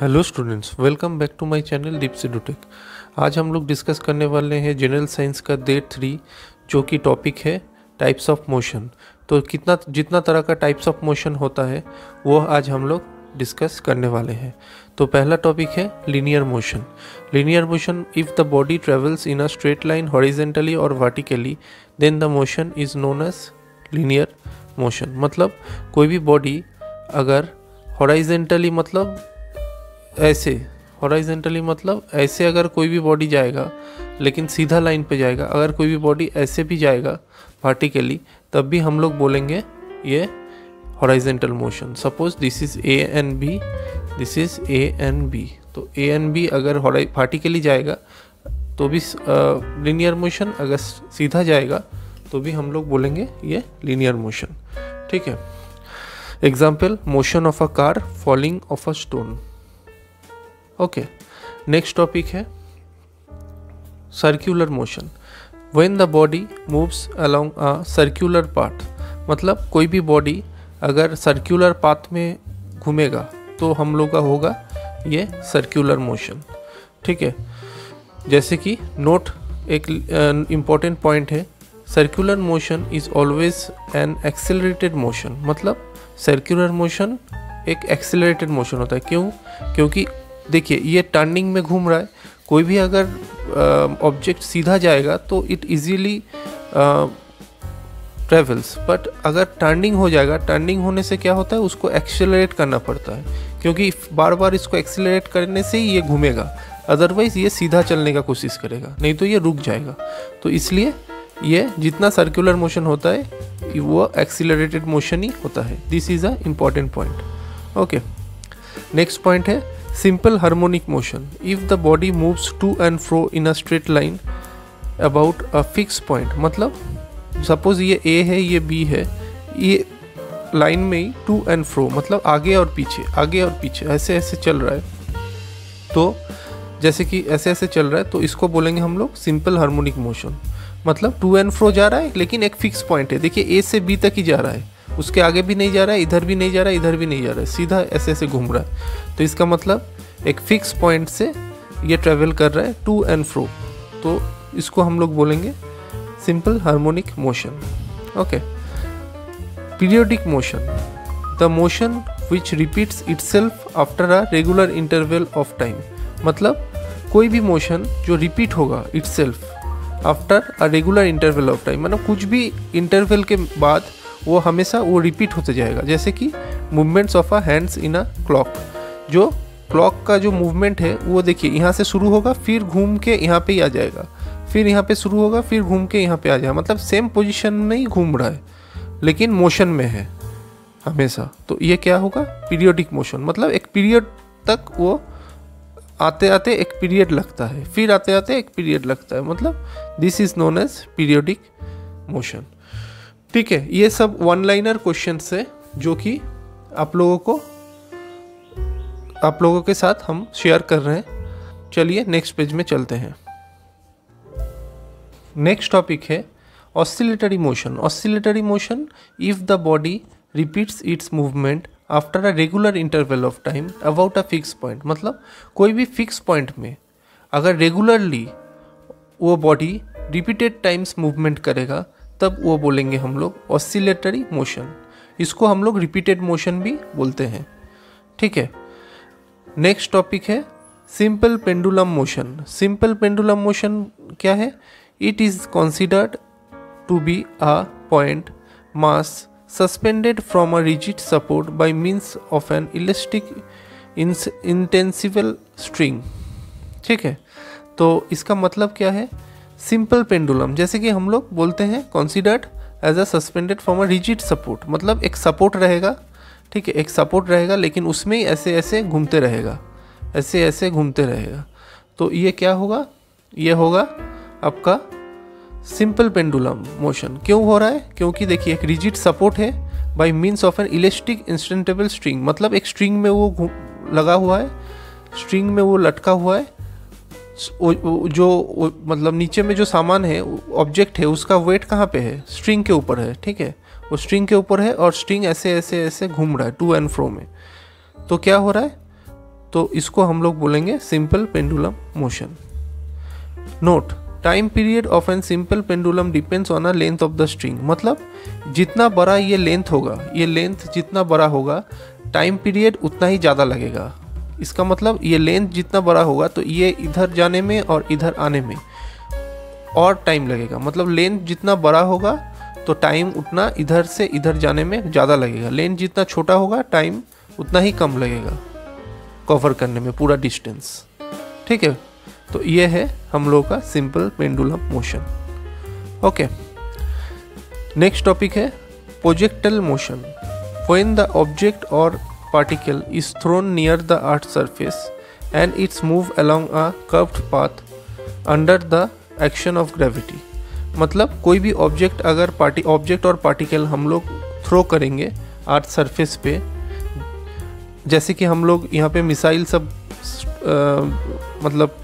Hello students, welcome back to my channel Deep सिडुटेक। आज हम लोग डिस्कस करने वाले हैं जनरल साइंस का डे 3, जो कि टॉपिक है टाइप्स ऑफ मोशन। तो जितना तरह का टाइप्स ऑफ मोशन होता है वो आज हम लोग डिस्कस करने वाले हैं। तो पहला टॉपिक है linear motion. Linear motion, if the body travels in a straight line horizontally और vertically then the motion is known as linear motion. मतलब कोई भी बॉडी अगर हॉरिजेंटली मतलब ऐसे अगर कोई भी बॉडी जाएगा लेकिन सीधा लाइन पे जाएगा, अगर कोई भी बॉडी ऐसे भी जाएगा वर्टिकली, तब भी हम लोग बोलेंगे ये horizontal motion. Suppose this is A and B, this is A and B. तो ए एंड बी अगर वर्टिकली जाएगा तो भी लीनियर मोशन, अगर सीधा जाएगा तो भी हम लोग बोलेंगे ये लीनियर मोशन। ठीक है। Example, motion of a car falling of a stone. Okay, next topic है circular motion. When the body moves along a circular path, मतलब कोई भी बॉडी अगर सर्कुलर पाथ में घूमेगा तो हम लोग का होगा ये सर्कुलर मोशन। ठीक है। जैसे कि नोट एक इम्पॉर्टेंट पॉइंट है, circular motion is always an accelerated motion. मतलब सर्कुलर मोशन एक एक्सेलरेटेड मोशन होता है। क्यों? क्योंकि देखिए ये टर्निंग में घूम रहा है। कोई भी अगर ऑब्जेक्ट सीधा जाएगा तो इट इजीली ट्रेवल्स, बट अगर टर्निंग हो जाएगा, टर्निंग होने से क्या होता है, उसको एक्सेलरेट करना पड़ता है, क्योंकि बार बार इसको एक्सेलरेट करने से ही ये घूमेगा। अदरवाइज ये सीधा चलने का कोशिश करेगा, नहीं तो ये रुक जाएगा। तो इसलिए ये जितना सर्कुलर मोशन होता है वो एक्सेलरेटेड मोशन ही होता है। This is a important point. Okay, next point है simple harmonic motion. If the body moves to and fro in a straight line about a fix point, मतलब सपोज ये A है, ये बी है, ये लाइन में ही टू एंड फ्रो मतलब आगे और पीछे ऐसे ऐसे चल रहा है। तो जैसे कि ऐसे ऐसे चल रहा है तो इसको बोलेंगे हम लोग सिंपल हार्मोनिक मोशन। मतलब टू एंड फ्रो जा रहा है लेकिन एक फिक्स पॉइंट है। देखिए ए से बी तक ही जा रहा है, उसके आगे भी नहीं जा रहा है, इधर भी नहीं जा रहा है, इधर भी नहीं जा रहा है, सीधा ऐसे ऐसे घूम रहा है। तो इसका मतलब एक फिक्स पॉइंट से ये ट्रेवल कर रहा है टू एंड फ्रो, तो इसको हम लोग बोलेंगे simple harmonic motion. Okay. Periodic motion, the motion which repeats itself after a regular interval of time. मतलब कोई भी मोशन जो रिपीट होगा itself after a regular interval of time, मतलब कुछ भी इंटरवल के बाद वो हमेशा वो रिपीट होते जाएगा। जैसे कि movements of a hands in a clock. जो क्लॉक का जो मूवमेंट है वो देखिए यहाँ से शुरू होगा, फिर घूम के यहाँ पे ही आ जाएगा, फिर यहाँ पे शुरू होगा, फिर घूम के यहाँ पे आ जाएगा। मतलब सेम पोजीशन में ही घूम रहा है लेकिन मोशन में है हमेशा। तो ये क्या होगा? Periodic motion. मतलब एक पीरियड तक वो आते आते एक पीरियड लगता है, फिर आते आते एक पीरियड लगता है। मतलब this is known as periodic motion. ठीक है। ये सब वन लाइनर क्वेश्चन है जो कि आप लोगों के साथ हम शेयर कर रहे हैं। चलिए नेक्स्ट पेज में चलते हैं। नेक्स्ट टॉपिक है oscillatory motion. Oscillatory motion, if the body repeats it's movement after a regular interval of time about a fix point. मतलब कोई भी फिक्स पॉइंट में अगर रेगुलरली वो बॉडी रिपीटेड टाइम्स मूवमेंट करेगा तब वो बोलेंगे हम लोग ऑसिलेटरी मोशन। इसको हम लोग रिपीटेड मोशन भी बोलते हैं। ठीक है। नेक्स्ट टॉपिक है simple pendulum motion. Simple pendulum motion क्या है? It is considered to be a point mass suspended from a rigid support by means of an elastic inextensible string. ठीक है। तो इसका मतलब क्या है? सिंपल पेंडुलम, जैसे कि हम लोग बोलते हैं considered as a suspended from a rigid support, मतलब एक सपोर्ट रहेगा। ठीक है, एक सपोर्ट रहेगा लेकिन उसमें ही ऐसे ऐसे घूमते रहेगा, ऐसे ऐसे घूमते रहेगा। तो ये क्या होगा? ये होगा आपका सिंपल पेंडुलम मोशन। क्यों हो रहा है? क्योंकि देखिए एक रिजिड सपोर्ट है by means of an elastic inextensible string. मतलब एक स्ट्रिंग में वो लगा हुआ है, स्ट्रिंग में वो लटका हुआ है। जो मतलब नीचे में जो सामान है, ऑब्जेक्ट है, उसका वेट कहाँ पे है? स्ट्रिंग के ऊपर है। ठीक है, वो स्ट्रिंग के ऊपर है और स्ट्रिंग ऐसे ऐसे ऐसे घूम रहा है टू एंड फ्रो में। तो क्या हो रहा है? तो इसको हम लोग बोलेंगे simple pendulum motion. Note, time period of an simple pendulum depends on a length of the string. मतलब जितना बड़ा ये लेंथ होगा, ये लेंथ जितना बड़ा होगा, टाइम पीरियड उतना ही ज़्यादा लगेगा। इसका मतलब ये लेंथ जितना बड़ा होगा तो ये इधर जाने में और इधर आने में और टाइम लगेगा। मतलब लेंथ जितना बड़ा होगा तो टाइम उतना इधर से इधर जाने में ज़्यादा लगेगा। लेंथ जितना छोटा होगा टाइम उतना ही कम लगेगा कवर करने में पूरा डिस्टेंस। ठीक है, तो ये है हम लोग का simple pendulum motion. Okay, next topic है projectile motion. When the object और particle is thrown near the earth surface and its move along a curved path under the action of gravity. मतलब कोई भी ऑब्जेक्ट अगर object और particle हम लोग throw करेंगे अर्थ सरफेस पे, जैसे कि हम लोग यहाँ पे मिसाइल सब मतलब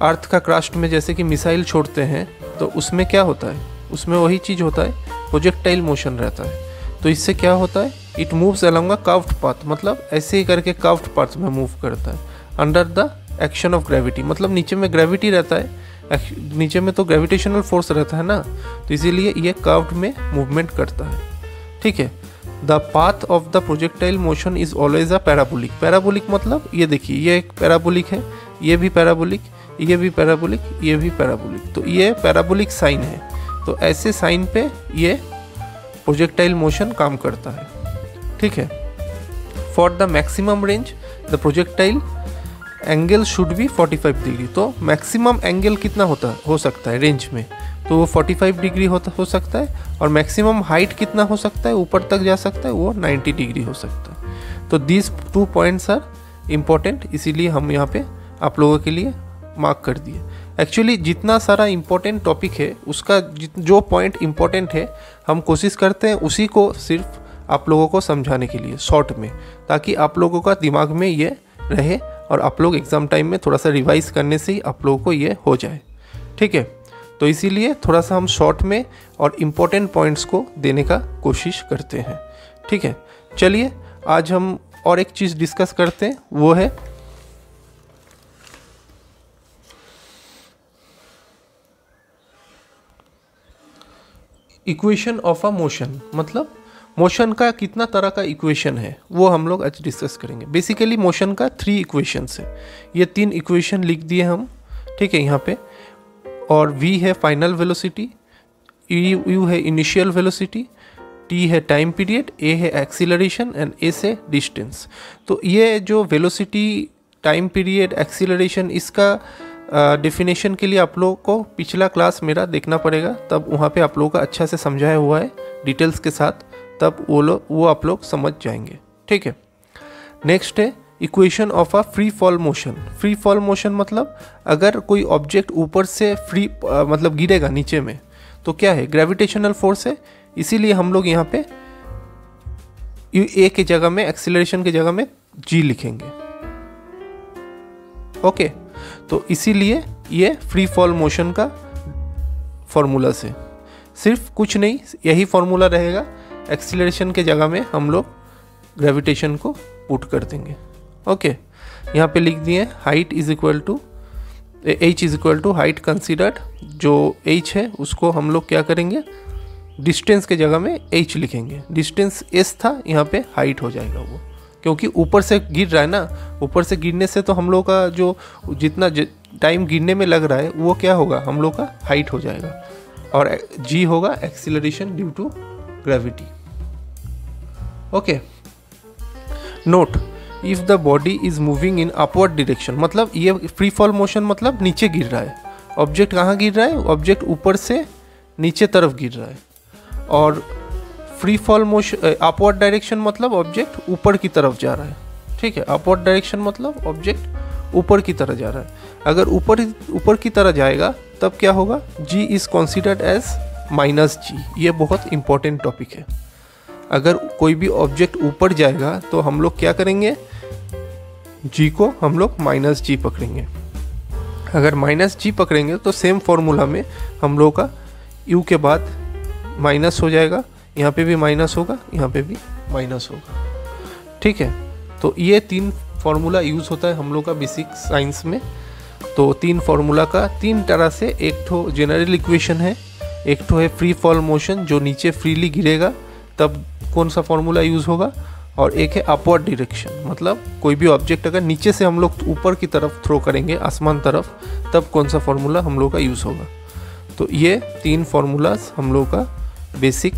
अर्थ का क्रस्ट में जैसे कि मिसाइल छोड़ते हैं, तो उसमें क्या होता है, उसमें वही चीज़ होता है, प्रोजेक्टाइल मोशन रहता है। तो इससे क्या होता है, it moves along a curved path, मतलब ऐसे ही करके कर्व्ड पाथ में मूव करता है under the action of gravity. मतलब नीचे में ग्रेविटी रहता है, नीचे में तो ग्रेविटेशनल फोर्स रहता है ना, तो इसीलिए ये कर्व्ड में मूवमेंट करता है। ठीक है, the path of the projectile motion is always a parabolic. Parabolic मतलब ये देखिए, ये एक पैराबोलिक है, ये भी पैराबोलिक, ये भी पैराबोलिक, ये भी पैराबोलिक। तो ये पैराबोलिक साइन है, तो ऐसे साइन पे ये प्रोजेक्टाइल मोशन काम करता है। ठीक है, for the maximum range the projectile angle should be 45 degree. तो मैक्सिमम एंगल कितना हो सकता है रेंज में, तो वो 45 डिग्री हो सकता है। और मैक्सिमम हाइट कितना हो सकता है, ऊपर तक जा सकता है, वो 90 डिग्री हो सकता है। तो दीज 2 पॉइंट्स आर इम्पॉर्टेंट, इसीलिए हम यहाँ पे आप लोगों के लिए मार्क कर दिए। एक्चुअली जितना सारा इम्पोर्टेंट टॉपिक है उसका जो पॉइंट इम्पोर्टेंट है हम कोशिश करते हैं उसी को सिर्फ आप लोगों को समझाने के लिए शॉर्ट में, ताकि आप लोगों का दिमाग में ये रहे और आप लोग एग्ज़ाम टाइम में थोड़ा सा रिवाइज करने से ही आप लोगों को ये हो जाए। ठीक है, तो इसीलिए थोड़ा सा हम शॉर्ट में और इम्पोर्टेंट पॉइंट्स को देने का कोशिश करते हैं। ठीक है, चलिए आज हम और एक चीज़ डिस्कस करते हैं, वो है इक्वेशन ऑफ अ मोशन। मतलब मोशन का कितना तरह का इक्वेशन है वो हम लोग आज डिस्कस करेंगे। बेसिकली मोशन का 3 इक्वेशंस है, ये 3 इक्वेशन लिख दिए हम। ठीक है, यहाँ पे और v है फाइनल वेलोसिटी, u है इनिशियल वेलोसिटी, t है टाइम पीरियड, a है एक्सीलरेशन एंड a से डिस्टेंस। तो ये जो वेलोसिटी, टाइम पीरियड, एक्सीलरेशन, इसका डेफिनेशन के लिए आप लोगों को पिछला क्लास मेरा देखना पड़ेगा, तब वहाँ पे आप लोगों का अच्छा से समझाया हुआ है डिटेल्स के साथ, तब वो आप लोग समझ जाएंगे। ठीक है, नेक्स्ट है equation of a free fall motion. Free fall motion मतलब अगर कोई ऑब्जेक्ट ऊपर से फ्री मतलब गिरेगा नीचे में, तो क्या है, ग्रेविटेशनल फोर्स है, इसीलिए हम लोग यहाँ पे ए के जगह में, एक्सीलरेशन के जगह में जी लिखेंगे। ओके, तो इसीलिए ये फ्री फॉल मोशन का फॉर्मूला से सिर्फ कुछ नहीं, यही फॉर्मूला रहेगा, एक्सीलरेशन के जगह में हम लोग ग्रेविटेशन को पुट कर देंगे। ओके, यहाँ पे लिख दिए height is equal to h is equal to height considered, जो h है उसको हम लोग क्या करेंगे, डिस्टेंस के जगह में h लिखेंगे। डिस्टेंस s था, यहाँ पे हाइट हो जाएगा वो, क्योंकि ऊपर से गिर रहा है ना, ऊपर से गिरने से तो हम लोग का जो जितना टाइम गिरने में लग रहा है वो क्या होगा, हम लोग का हाइट हो जाएगा, और g होगा acceleration due to gravity. Okay, note, if the body is moving in upward direction, मतलब ये फ्री फॉल मोशन मतलब नीचे गिर रहा है, ऑब्जेक्ट कहाँ गिर रहा है, ऑब्जेक्ट ऊपर से नीचे तरफ गिर रहा है। और free fall motion upward direction मतलब ऑब्जेक्ट ऊपर की तरफ जा रहा है। ठीक है, अपवर्ड डायरेक्शन मतलब ऑब्जेक्ट ऊपर की तरफ जा रहा है। अगर ऊपर की तरफ जाएगा तब क्या होगा, g is considered as -g। ये बहुत इंपॉर्टेंट टॉपिक है। अगर कोई भी ऑब्जेक्ट ऊपर जाएगा तो हम लोग क्या करेंगे, g को हम लोग -g पकड़ेंगे। अगर -g पकड़ेंगे तो सेम फॉर्मूला में हम लोग का u के बाद माइनस हो जाएगा, यहाँ पे भी माइनस होगा, यहाँ पे भी माइनस होगा। ठीक है, तो ये 3 फार्मूला यूज़ होता है हम लोग का बेसिक साइंस में। तो 3 फार्मूला का 3 तरह से, एक तो जनरल इक्वेशन है, एक तो है फ्री फॉल मोशन जो नीचे फ्रीली गिरेगा तब कौन सा फार्मूला यूज़ होगा, और एक है अपवर्ड डायरेक्शन, मतलब कोई भी ऑब्जेक्ट अगर नीचे से हम लोग ऊपर की तरफ थ्रो करेंगे आसमान तरफ तब कौन सा फार्मूला हम लोग का यूज़ होगा। तो ये 3 फार्मूलाज हम लोग का बेसिक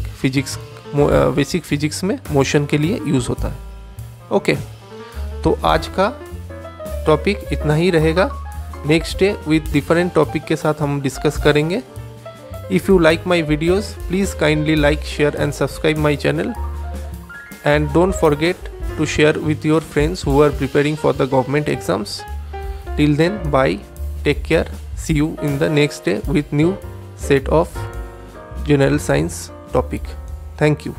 फिजिक्स में मोशन के लिए यूज़ होता है। ओके, तो आज का टॉपिक इतना ही रहेगा। Next day with different topic के साथ हम डिस्कस करेंगे। If you like my videos please kindly like, share and subscribe my channel, and don't forget to share with your friends who are preparing for the government exams. Till then, bye, take care, see you in the next day with new set of general science topic. Thank you.